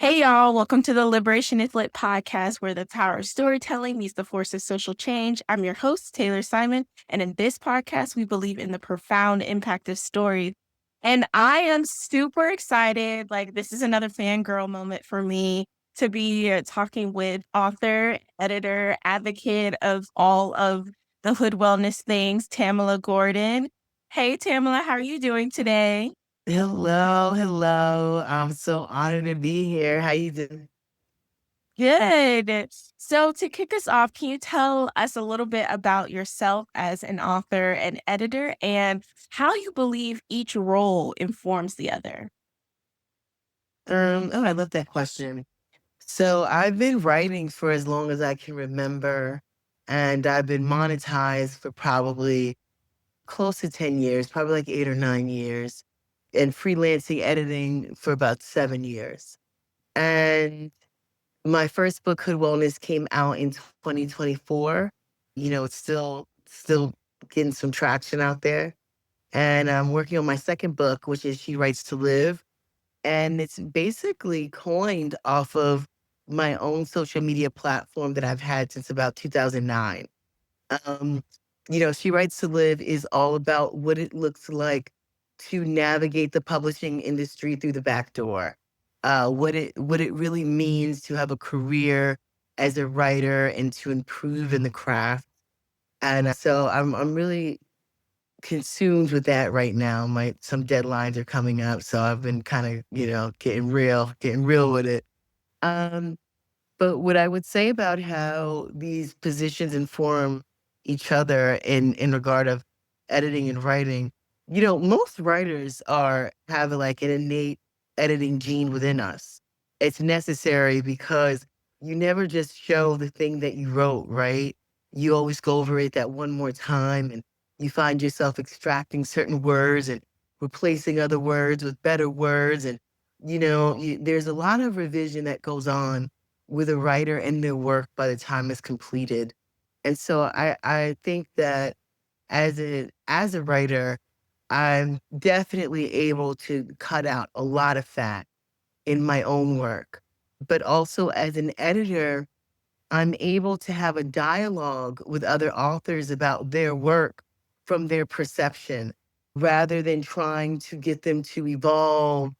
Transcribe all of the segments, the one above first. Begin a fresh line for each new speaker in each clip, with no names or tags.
Hey y'all, welcome to the Liberation is Lit podcast where the power of storytelling meets the force of social change. I'm your host, Taylor Simon, and in this podcast, we believe in the profound impact of stories. And I am super excited. Like, this is another fangirl moment for me to be talking with author, editor, advocate of all of the hood wellness things, Tamela Gordon. Hey, Tamela, how are you doing today?
Hello, hello. I'm so honored to be here. How you doing?
Good. So, to kick us off, can you tell us a little bit about yourself as an author and editor and how you believe each role informs the other?
I love that question. So I've been writing for as long as I can remember, and I've been monetized for probably close to 10 years, probably like 8 or 9 years, and freelancing editing for about 7 years. And my first book, Hood Wellness, came out in 2024. It's still getting some traction out there. And I'm working on my second book, which is She Writes to Live. And it's basically coined off of my own social media platform that I've had since about 2009. Um, She Writes to Live is all about what it looks like to navigate the publishing industry through the back door. What it really means to have a career as a writer and to improve in the craft. And so I'm really consumed with that right now. Some deadlines are coming up, so I've been kind of, getting real with it. Um, but what I would say about how these positions inform each other in regard of editing and writing, most writers are have like an innate editing gene within us. It's necessary because you never just show the thing that you wrote, right? You always go over it that one more time and you find yourself extracting certain words and replacing other words with better words. And, there's a lot of revision that goes on with a writer and their work by the time it's completed. And so I think that as a writer, I'm definitely able to cut out a lot of fat in my own work. But also as an editor, I'm able to have a dialogue with other authors about their work from their perception rather than trying to get them to evolve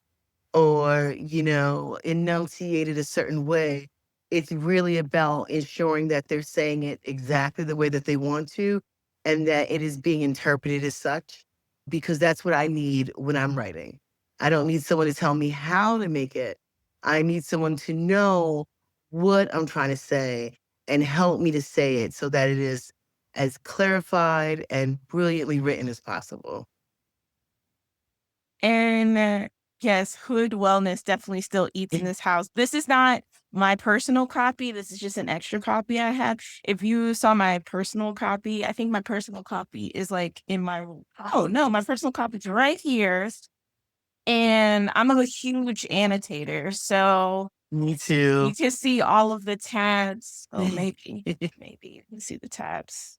or, enunciate it a certain way. It's really about ensuring that they're saying it exactly the way that they want to and that it is being interpreted as such, because that's what I need when I'm writing. I don't need someone to tell me how to make it. I need someone to know what I'm trying to say and help me to say it so that it is as clarified and brilliantly written as possible.
And yes, hood wellness definitely still eats in this house. This is not my personal copy. This is just an extra copy I have. If you saw my personal copy, I think my personal copy is like in my, oh no, my personal copy is right here. And I'm a huge annotator. So
Me
you
too.
can see all of the tabs. Oh, maybe. Let's see the tabs.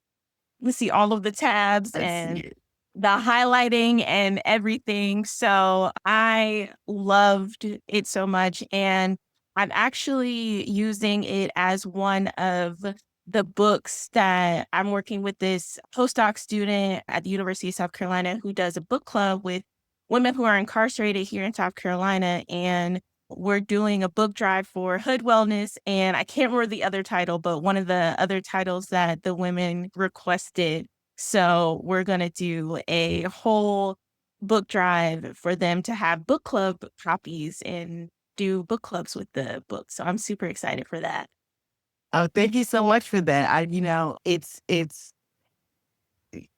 Let's see all of the tabs
I see
and
it.
the highlighting and everything. So I loved it so much. And I'm actually using it as one of the books that I'm working with this postdoc student at the University of South Carolina who does a book club with women who are incarcerated here in South Carolina. And we're doing a book drive for Hood Wellness. And I can't remember the other title, but one of the other titles that the women requested, so we're going to do a whole book drive for them to have book club copies and do book clubs with the book. So I'm super excited for that.
Oh, thank you so much for that. It's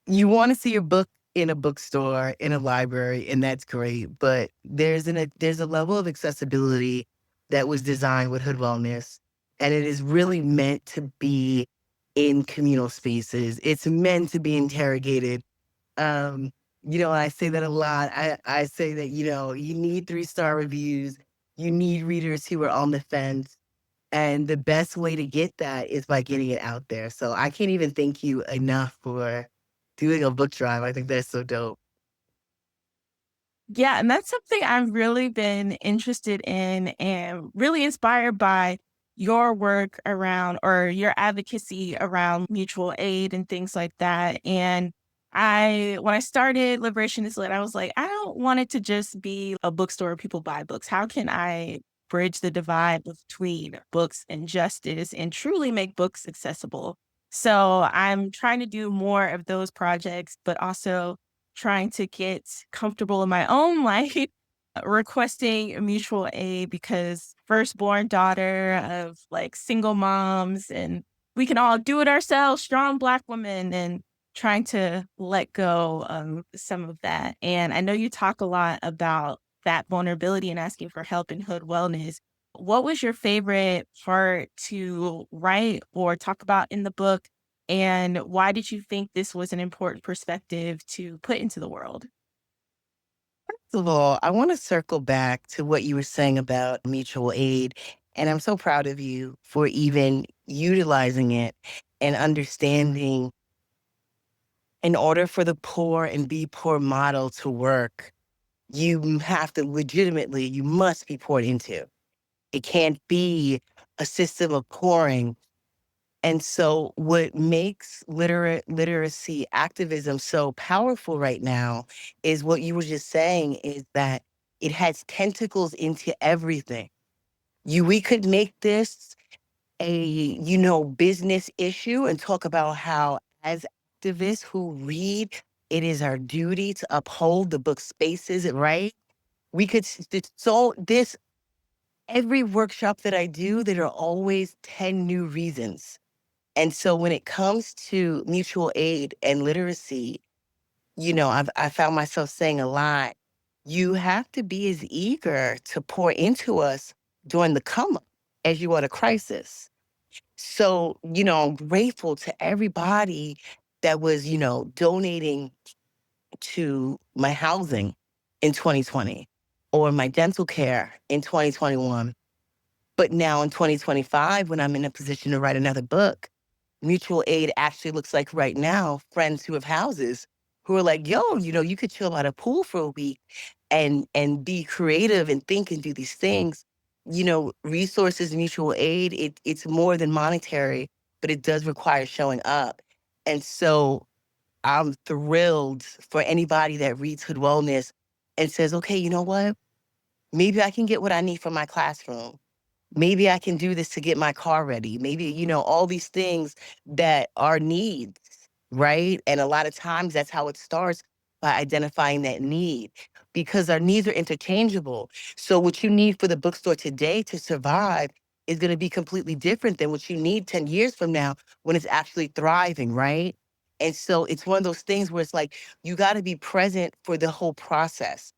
you want to see your book in a bookstore, in a library, and that's great. But there's a level of accessibility that was designed with Hood Wellness, and it is really meant to be in communal spaces. It's meant to be interrogated. Um, I say that a lot. I say that, you need 3-star reviews. You need readers who are on the fence. And the best way to get that is by getting it out there. So I can't even thank you enough for doing a book drive. I think that's so dope.
Yeah, and that's something I've really been interested in and really inspired by your work around or your advocacy around mutual aid and things like that. And when I started Liberation is Lit, I was like, I don't want it to just be a bookstore where people buy books. How can I bridge the divide between books and justice and truly make books accessible? So I'm trying to do more of those projects, but also trying to get comfortable in my own life, requesting mutual aid because firstborn daughter of like single moms and we can all do it ourselves, strong Black women, and trying to let go of some of that. And I know you talk a lot about that vulnerability and asking for help in hood wellness. What was your favorite part to write or talk about in the book? And why did you think this was an important perspective to put into the world?
First of all, I want to circle back to what you were saying about mutual aid. And I'm so proud of you for even utilizing it and understanding in order for the poor and be poor model to work, you have to legitimately, you must be poured into. It can't be a system of pouring. And so what makes literacy activism so powerful right now is what you were just saying is that it has tentacles into everything. We could make this a, business issue and talk about how as activists who read, it is our duty to uphold the book spaces, right? We could so this every workshop that I do, there are always 10 new reasons. And so when it comes to mutual aid and literacy, I found myself saying a lot. You have to be as eager to pour into us during the come up as you are the crisis. So, I'm grateful to everybody that was, donating to my housing in 2020 or my dental care in 2021. But now in 2025, when I'm in a position to write another book, mutual aid actually looks like right now, friends who have houses who are like, yo, you could chill at a pool for a week and be creative and think and do these things. Resources, mutual aid, it's more than monetary, but it does require showing up. And so I'm thrilled for anybody that reads Hood Wellness and says, okay, you know what? Maybe I can get what I need from my classroom. Maybe I can do this to get my car ready. Maybe, all these things that are needs, right? And a lot of times that's how it starts by identifying that need because our needs are interchangeable. So what you need for the bookstore today to survive is going to be completely different than what you need 10 years from now when it's actually thriving, right? And so it's one of those things where it's like you got to be present for the whole process.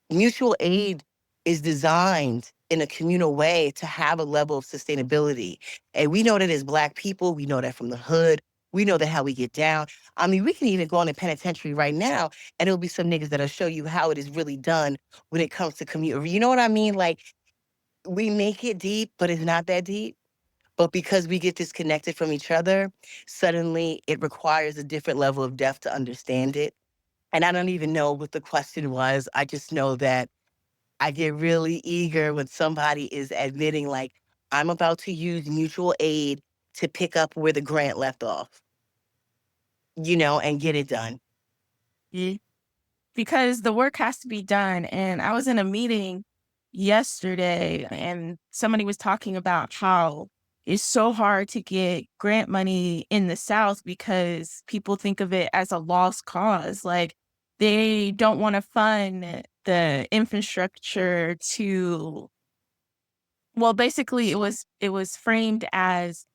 Mutual aid is designed in a communal way to have a level of sustainability. And we know that as Black people, we know that from the hood, we know that how we get down. I mean, we can even go in the penitentiary right now and it'll be some niggas that'll show you how it is really done when it comes to community. You know what I mean? Like, we make it deep, but it's not that deep. But because we get disconnected from each other, suddenly it requires a different level of depth to understand it. And I don't even know what the question was. I just know that I get really eager when somebody is admitting, like, I'm about to use mutual aid to pick up where the grant left off, and get it done.
Because the work has to be done. And I was in a meeting yesterday and somebody was talking about how it's so hard to get grant money in the South because people think of it as a lost cause. Like they don't want to fund the infrastructure to well, basically it was framed as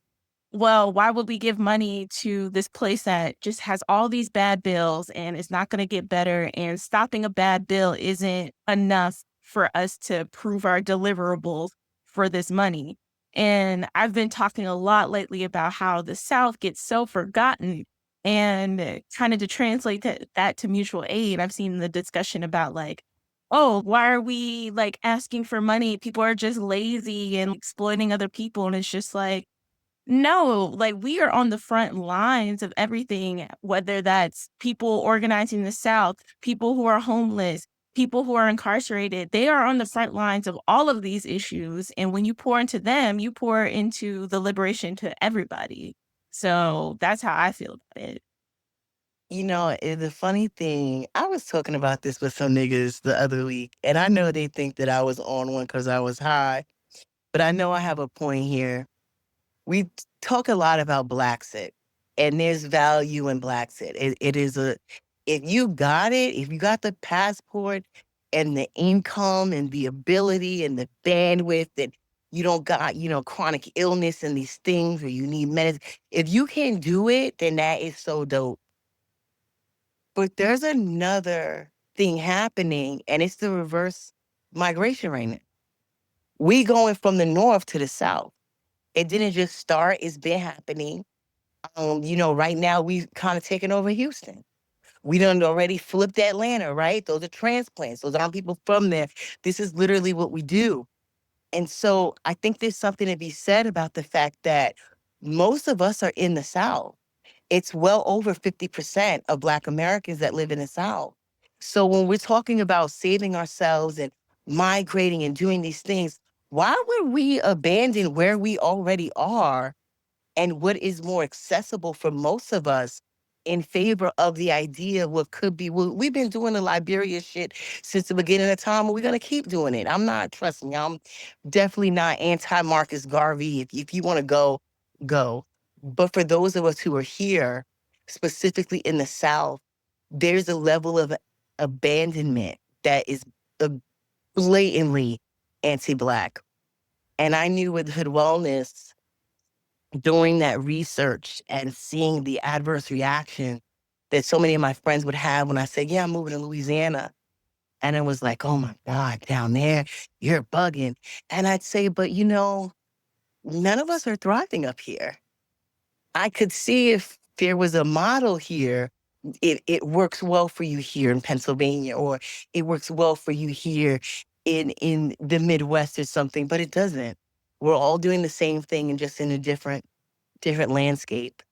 well, why would we give money to this place that just has all these bad bills and it's not going to get better? And stopping a bad bill isn't enough for us to prove our deliverables for this money. And I've been talking a lot lately about how the South gets so forgotten. And kind of to translate that to mutual aid, I've seen the discussion about like, oh, why are we like asking for money? People are just lazy and exploiting other people. And it's just like, no, like we are on the front lines of everything, whether that's people organizing the South, people who are homeless, people who are incarcerated, they are on the front lines of all of these issues. And when you pour into them, you pour into the liberation to everybody. So that's how I feel about it.
The funny thing, I was talking about this with some niggas the other week, and I know they think that I was on one because I was high, but I know I have a point here. We talk a lot about Blacksit, and there's value in Blacksit. It is if you got it, if you got the passport and the income and the ability and the bandwidth, that you don't got, chronic illness and these things where you need medicine. If you can do it, then that is so dope. But there's another thing happening, and it's the reverse migration right now. We going from the north to the south. It didn't just start, it's been happening. Right now we kind of taking over Houston. We done already flipped Atlanta, right? Those are transplants. Those aren't people from there. This is literally what we do. And so I think there's something to be said about the fact that most of us are in the South. It's well over 50% of Black Americans that live in the South. So when we're talking about saving ourselves and migrating and doing these things, why would we abandon where we already are and what is more accessible for most of us in favor of the idea of what could be? Well, we've been doing the Liberia shit since the beginning of time, and we're gonna keep doing it. I'm not, trust me, I'm definitely not anti-Marcus Garvey. If you want to go, go. But for those of us who are here, specifically in the South, there's a level of abandonment that is uh, blatantly anti-Black. And I knew with Hood Wellness, doing that research and seeing the adverse reaction that so many of my friends would have when I said, yeah, I'm moving to Louisiana. And it was like, oh my God, down there, you're bugging. And I'd say, but none of us are thriving up here. I could see if there was a model here, it works well for you here in Pennsylvania, or it works well for you here in the Midwest or something, but it doesn't. We're all doing the same thing and just in a different landscape.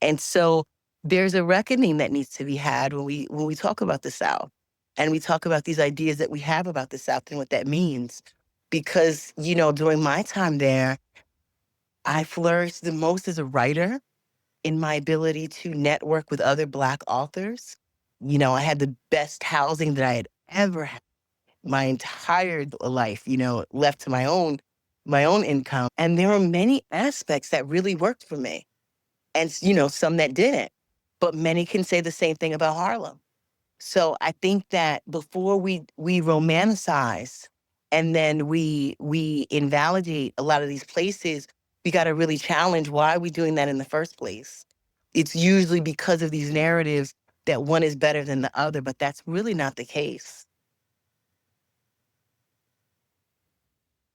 And so there's a reckoning that needs to be had when we talk about the South and we talk about these ideas that we have about the South and what that means. Because, during my time there, I flourished the most as a writer in my ability to network with other Black authors. I had the best housing that I had ever had my entire life, left to my own income. And there were many aspects that really worked for me, and some that didn't. But many can say the same thing about Harlem. So I think that before we romanticize and then we invalidate a lot of these places, we got to really challenge, why are we doing that in the first place? It's usually because of these narratives that one is better than the other, but that's really not the case.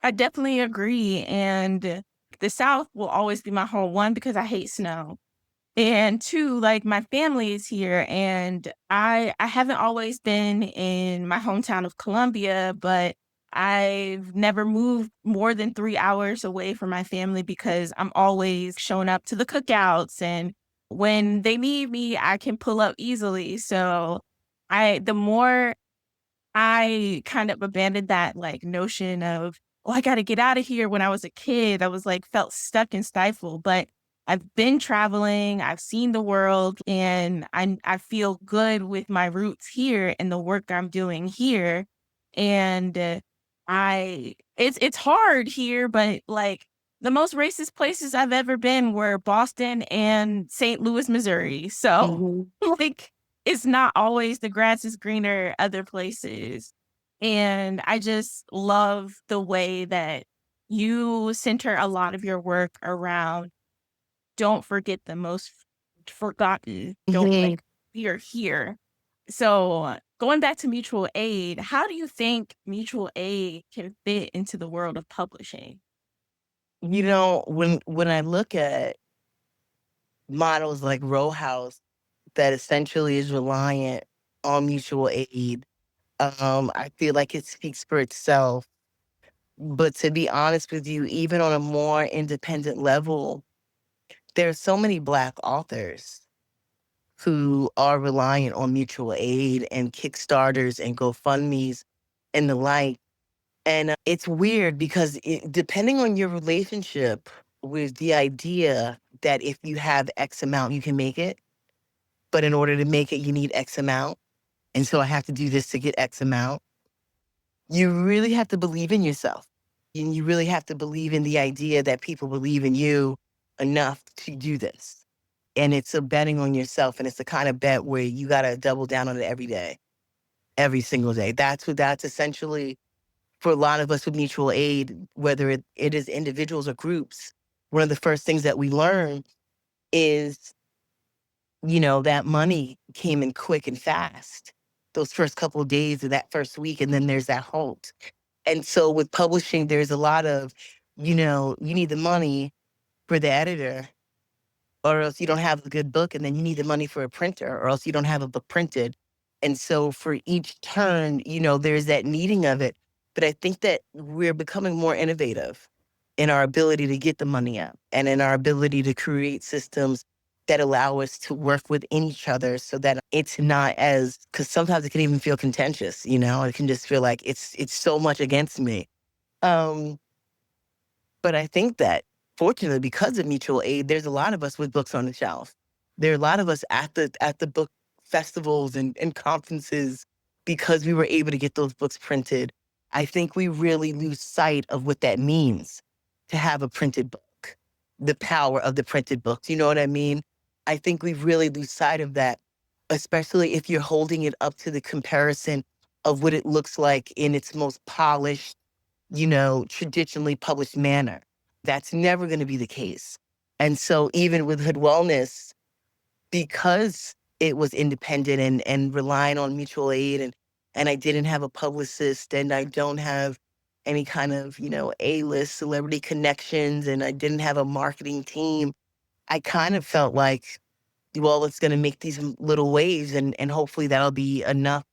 I definitely agree. And the South will always be my home, one, because I hate snow. And two, like my family is here and I haven't always been in my hometown of Columbia, but I've never moved more than 3 hours away from my family because I'm always showing up to the cookouts, and when they need me, I can pull up easily. So the more I kind of abandoned that, like, notion of, "Oh, I gotta get out of here." When I was a kid, I was, like, felt stuck and stifled, but I've been traveling, I've seen the world, and I feel good with my roots here and the work I'm doing here, and, I it's hard here, but, like, the most racist places I've ever been were Boston and St. Louis, Missouri, so,
Hmm.
like, it's not always the grass is greener other places. And I just love the way that you center a lot of your work around don't forget the most forgotten. Don't,
Hmm.
like, we are here. So going back to mutual aid, how do you think mutual aid can fit into the world of publishing?
When I look at models like Row House that essentially is reliant on mutual aid, I feel like it speaks for itself. But to be honest with you, even on a more independent level, there are so many Black authors. who are reliant on mutual aid and Kickstarters and GoFundMe's and the like. And it's weird because depending on your relationship with the idea that if you have X amount, you can make it. But in order to make it, you need X amount. And so I have to do this to get X amount. You really have to believe in yourself. And you really have to believe in the idea that people believe in you enough to do this. And it's a betting on yourself. And it's the kind of bet where you got to double down on it every day, every single day. That's essentially for a lot of us with mutual aid, whether it is individuals or groups. One of the first things that we learn is, that money came in quick and fast those first couple of days of that first week. And then there's that halt. And so with publishing, there's a lot of, you need the money for the editor, or else you don't have a good book. And then you need the money for a printer, or else you don't have a book printed. And so for each turn, there's that needing of it. But I think that we're becoming more innovative in our ability to get the money out and in our ability to create systems that allow us to work within each other so that it's not as, because sometimes it can even feel contentious, it can just feel like it's so much against me. Um, but I think that fortunately, because of mutual aid, there's a lot of us with books on the shelf. There are a lot of us at the book festivals and conferences because we were able to get those books printed. I think we really lose sight of what that means to have a printed book, the power of the printed books. You know what I mean? I think we really lose sight of that, especially if you're holding it up to the comparison of what it looks like in its most polished, traditionally published manner. That's never going to be the case. And so even with Hood Wellness, because it was independent and relying on mutual aid and I didn't have a publicist and I don't have any kind of, A-list celebrity connections and I didn't have a marketing team, I kind of felt like, well, it's going to make these little waves and hopefully that'll be enough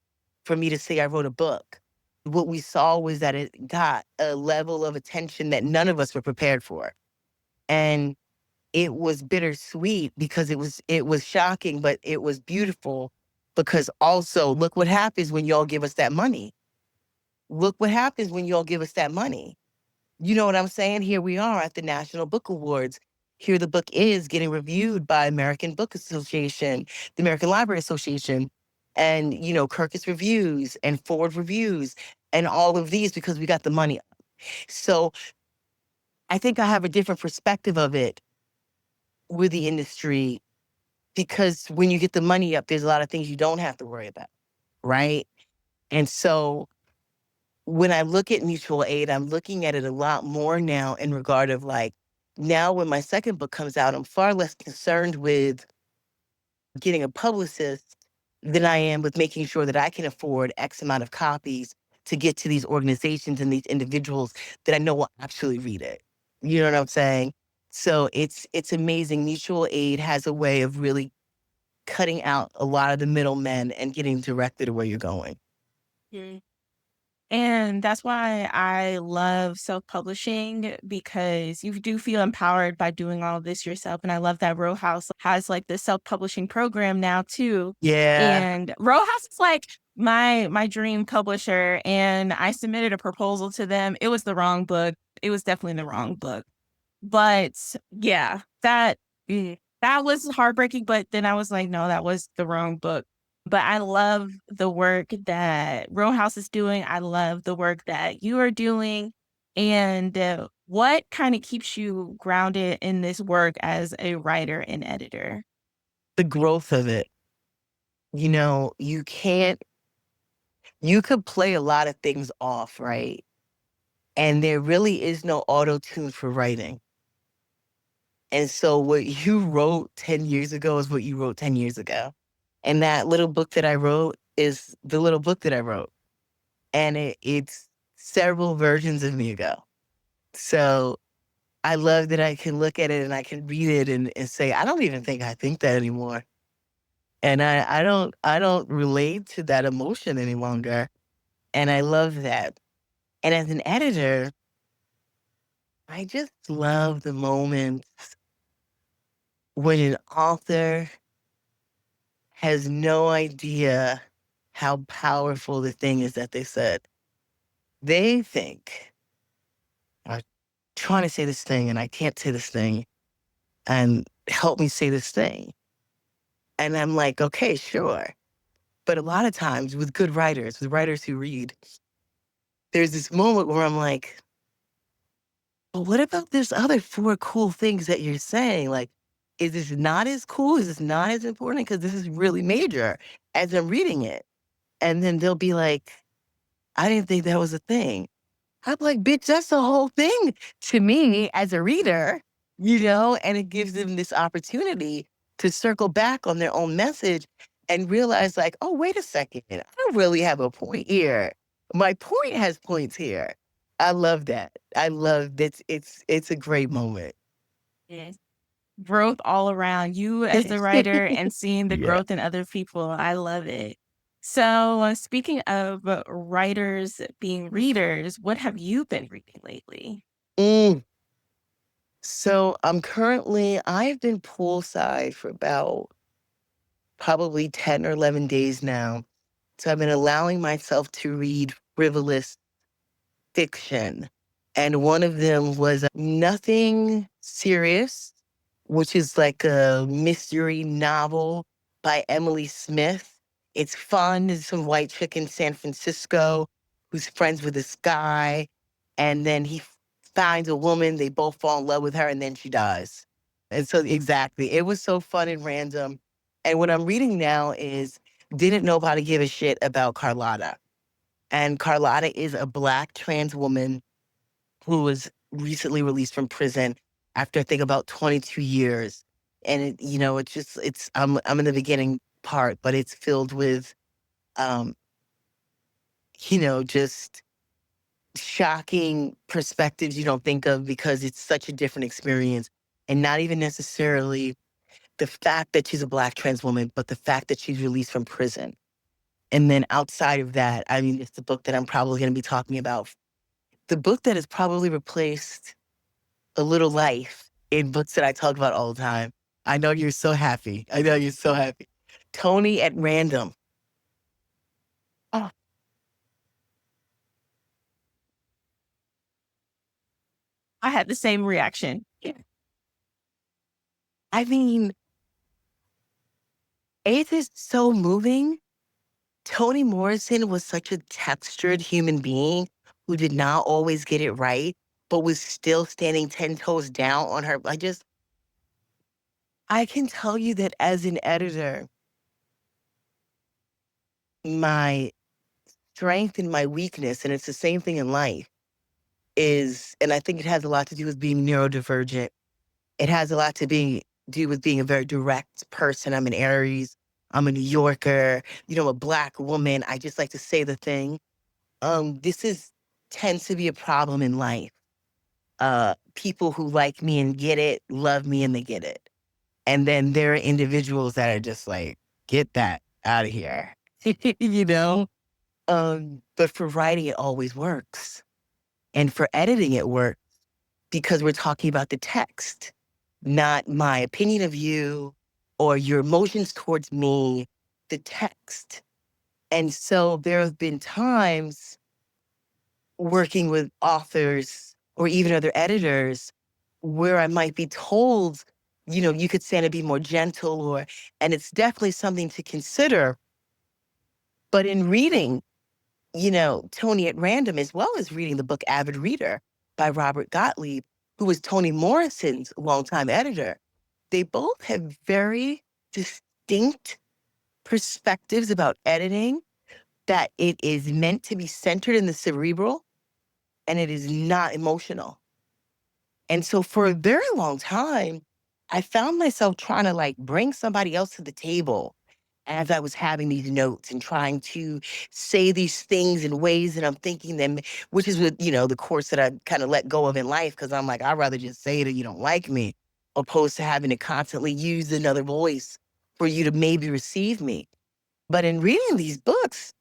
for me to say I wrote a book. What we saw was that it got a level of attention that none of us were prepared for. And it was bittersweet because it was shocking, but it was beautiful because also look what happens when y'all give us that money. Look what happens when y'all give us that money. You know what I'm saying? Here we are at the National Book Awards. Here the book is getting reviewed by American Book Association, the American Library Association, and Kirkus Reviews and Forward Reviews and all of these because we got the money. So I think I have a different perspective of it with the industry because when you get the money up, there's a lot of things you don't have to worry about, right? And so when I look at mutual aid, I'm looking at it a lot more now in regard of like, now when my second book comes out, I'm far less concerned with getting a publicist than I am with making sure that I can afford X amount of copies to get to these organizations and these individuals that I know will actually read it. You know what I'm saying? So it's amazing. Mutual aid has a way of really cutting out a lot of the middlemen and getting directed to where you're going.
And that's why I love self-publishing because you do feel empowered by doing all of this yourself. And I love that Row House has like this self-publishing program now too.
Yeah.
And Row House is like my dream publisher. And I submitted a proposal to them. It was the wrong book. It was definitely the wrong book. But yeah, that was heartbreaking, but then I was like, "No, that was the wrong book." But I love the work that Row House is doing. I love the work that you are doing. And, what kinda keeps you grounded in this work as a writer and editor?
The growth of it. You could play a lot of things off, right? And there really is no auto tune for writing. And so what you wrote 10 years ago is what you wrote 10 years ago. And that little book that I wrote is the little book that I wrote. And it's several versions of me ago. So I love that I can look at it and I can read it and say, I don't even think I think that anymore. And I don't relate to that emotion any longer. And I love that. And as an editor, I just love the moment when an author has no idea how powerful the thing is that they said. They think, I'm trying to say this thing and I can't say this thing, and help me say this thing. And I'm like, okay, sure. But a lot of times with writers who read, there's this moment where I'm like, but what about this other four cool things that you're saying? Like, is this not as cool? Is this not as important? Because this is really major as I'm reading it. And then they'll be like, I didn't think that was a thing. I'm like, bitch, that's the whole thing to me as a reader, and it gives them this opportunity to circle back on their own message and realize, like, oh, wait a second, I don't really have a point here. My point has points here. I love that. I love that. It's a great moment.
Yes. Growth all around, you as the writer and seeing the
Yeah.
growth in other people. I love it. So, speaking of writers being readers, what have you been reading lately?
Mm. So I've been poolside for about probably 10 or 11 days now. So I've been allowing myself to read frivolous fiction. And one of them was Nothing Serious, which is like a mystery novel by Emily Smith. It's fun. There's some white chick in San Francisco who's friends with this guy. And then finds a woman, they both fall in love with her, and then she dies. And so, exactly, it was so fun and random. And what I'm reading now is Didn't Nobody Give a Shit About Carlotta. And Carlotta is a Black trans woman who was recently released from prison after I think about 22 years. And I'm in the beginning part, but it's filled with, um, just shocking perspectives you don't think of because it's such a different experience. And not even necessarily the fact that she's a Black trans woman, but the fact that she's released from prison. And then outside of that, I mean, it's the book that I'm probably going to be talking about. The book that has probably replaced A Little Life in books that I talk about all the time. I know you're so happy. I know you're so happy. Tony at Random. Oh,
I had the same reaction.
yeah. I mean, it is so moving. Toni Morrison was such a textured human being who did not always get it right, but was still standing 10 toes down on her. I can tell you that as an editor, my strength and my weakness, and it's the same thing in life, and I think it has a lot to do with being neurodivergent. It has a lot do with being a very direct person. I'm an Aries. I'm a New Yorker, a Black woman. I just like to say the thing. This is tends to be a problem in life. People who like me and get it, love me and they get it. And then there are individuals that are just like, get that out of here. you know? But for writing, it always works. And for editing, it works because we're talking about the text, not my opinion of you or your emotions towards me, the text. And so there have been times working with authors or even other editors where I might be told, you could stand to be more gentle and it's definitely something to consider. But in reading, Tony at Random, as well as reading the book Avid Reader by Robert Gottlieb, who was Toni Morrison's longtime editor, they both have very distinct perspectives about editing, that it is meant to be centered in the cerebral and it is not emotional. And so for a very long time, I found myself trying to like bring somebody else to the table as I was having these notes and trying to say these things in ways that I'm thinking them, which is with, the course that I kind of let go of in life. Cause I'm like, I'd rather just say that you don't like me, opposed to having to constantly use another voice for you to maybe receive me. But in reading these books,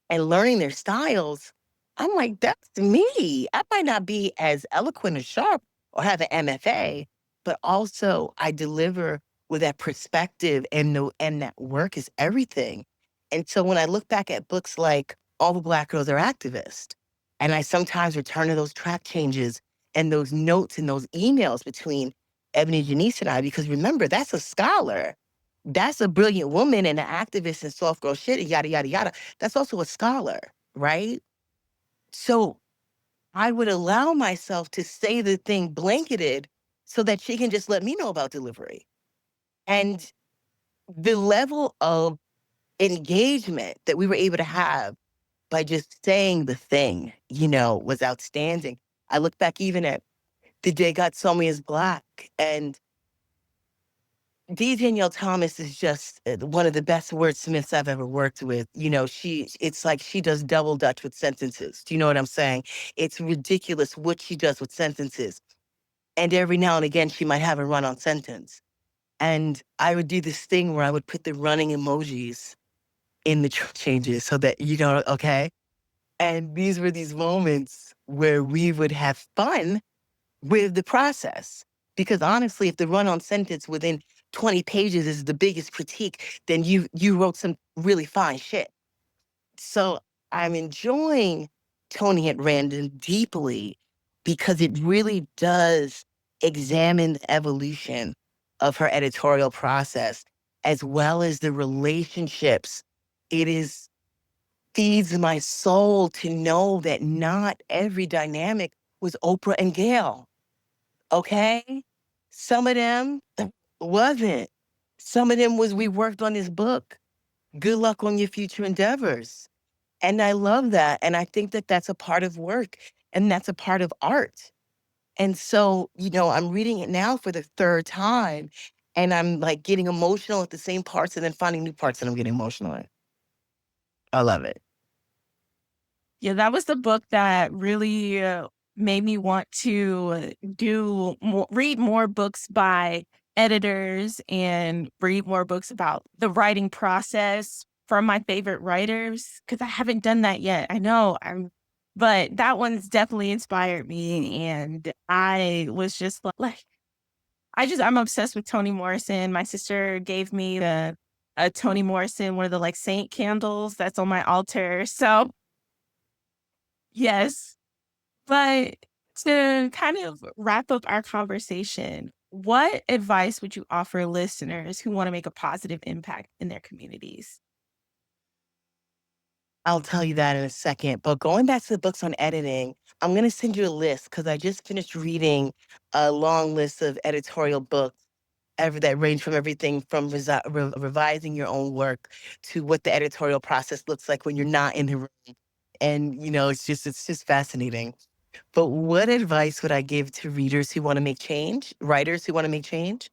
and learning their styles, I'm like, that's me. I might not be as eloquent or sharp or have an MFA, but also I deliver with that perspective and that work is everything. And so when I look back at books like All the Black Girls Are Activists, and I sometimes return to those track changes and those notes and those emails between Ebony Janice and I, because remember, that's a scholar. That's a brilliant woman and an activist and soft girl shit, and yada, yada, yada. That's also a scholar, right? So I would allow myself to say the thing blanketed so that she can just let me know about delivery. And the level of engagement that we were able to have by just saying the thing, was outstanding. I look back even at The Day God Saw Me as Black, and D. Danielle Thomas is just one of the best wordsmiths I've ever worked with. It's like she does double dutch with sentences. Do you know what I'm saying? It's ridiculous what she does with sentences. And every now and again, she might have a run on sentence. And I would do this thing where I would put the running emojis in the changes so that, okay? And these were these moments where we would have fun with the process. Because honestly, if the run-on sentence within 20 pages is the biggest critique, then you wrote some really fine shit. So I'm enjoying Tony at Random deeply because it really does examine the evolution of her editorial process as well as the relationships. It is feeds my soul to know that not every dynamic was Oprah and Gail. Okay? Some of them wasn't. Some of them was we worked on this book. Good luck on your future endeavors. And I love that. And I think that that's a part of work and that's a part of art. And so, I'm reading it now for the third time and I'm like getting emotional at the same parts and then finding new parts that I'm getting emotional in. I love it.
Yeah, that was the book that really made me want to read more books by editors and read more books about the writing process from my favorite writers because I haven't done that yet. I know but that one's definitely inspired me, and I was just like I'm obsessed with Toni Morrison. My sister gave me the a Toni Morrison, one of the like saint candles that's on my altar. So yes. But to kind of wrap up our conversation, what advice would you offer listeners who want to make a positive impact in their communities?
I'll tell you that in a second. But going back to the books on editing, I'm going to send you a list because I just finished reading a long list of editorial books that range from everything from revising your own work to what the editorial process looks like when you're not in the room. And, it's just fascinating. But what advice would I give to readers who want to make change, writers who want to make change?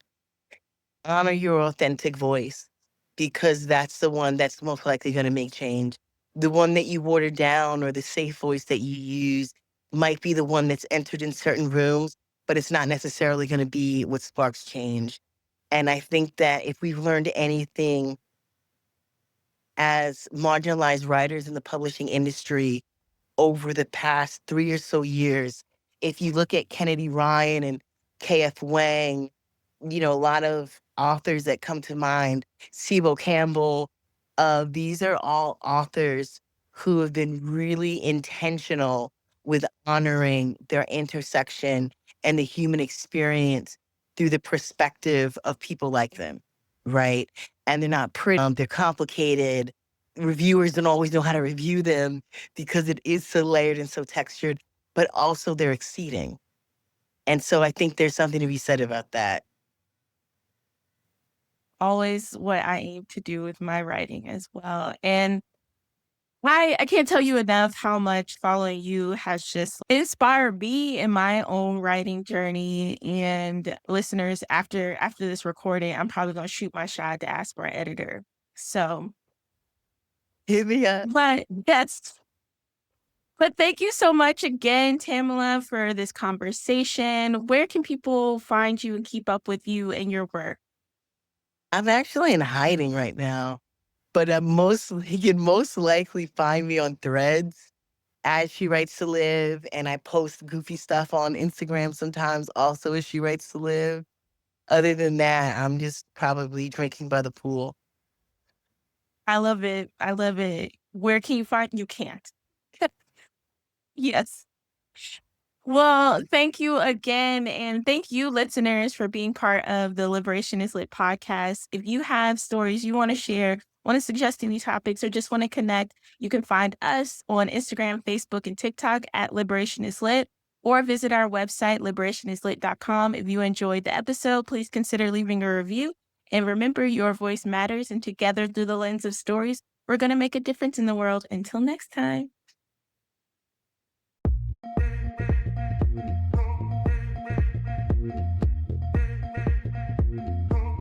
Honor your authentic voice because that's the one that's most likely going to make change. The one that you water down or the safe voice that you use might be the one that's entered in certain rooms, but it's not necessarily going to be what sparks change. And I think that if we've learned anything as marginalized writers in the publishing industry over the past 3 or so years, if you look at Kennedy Ryan and KF Wang, a lot of authors that come to mind, Sibo Campbell, these are all authors who have been really intentional with honoring their intersection and the human experience through the perspective of people like them, right? And they're not pretty, they're complicated. Reviewers don't always know how to review them because it is so layered and so textured, but also they're exceeding. And so I think there's something to be said about that.
Always what I aim to do with my writing as well. And I can't tell you enough how much following you has just inspired me in my own writing journey. And listeners, after this recording, I'm probably gonna shoot my shot to ask for an editor. So,
Hit me up.
but that's but thank you so much again, Tamela, for this conversation. Where can people find you and keep up with you and your work?
I'm actually in hiding right now, but you can most likely find me on Threads as She Writes to Live, and I post goofy stuff on Instagram sometimes also as She Writes to Live. Other than that, I'm just probably drinking by the pool.
I love it. I love it. Where can you find you can't. Yes. Well, thank you again. And thank you, listeners, for being part of the Liberation is Lit podcast. If you have stories you want to share, want to suggest any topics, or just want to connect, you can find us on Instagram, Facebook, and TikTok at Liberation is Lit, or visit our website, liberationislit.com. If you enjoyed the episode, please consider leaving a review. And remember, your voice matters. And together, through the lens of stories, we're going to make a difference in the world. Until next time.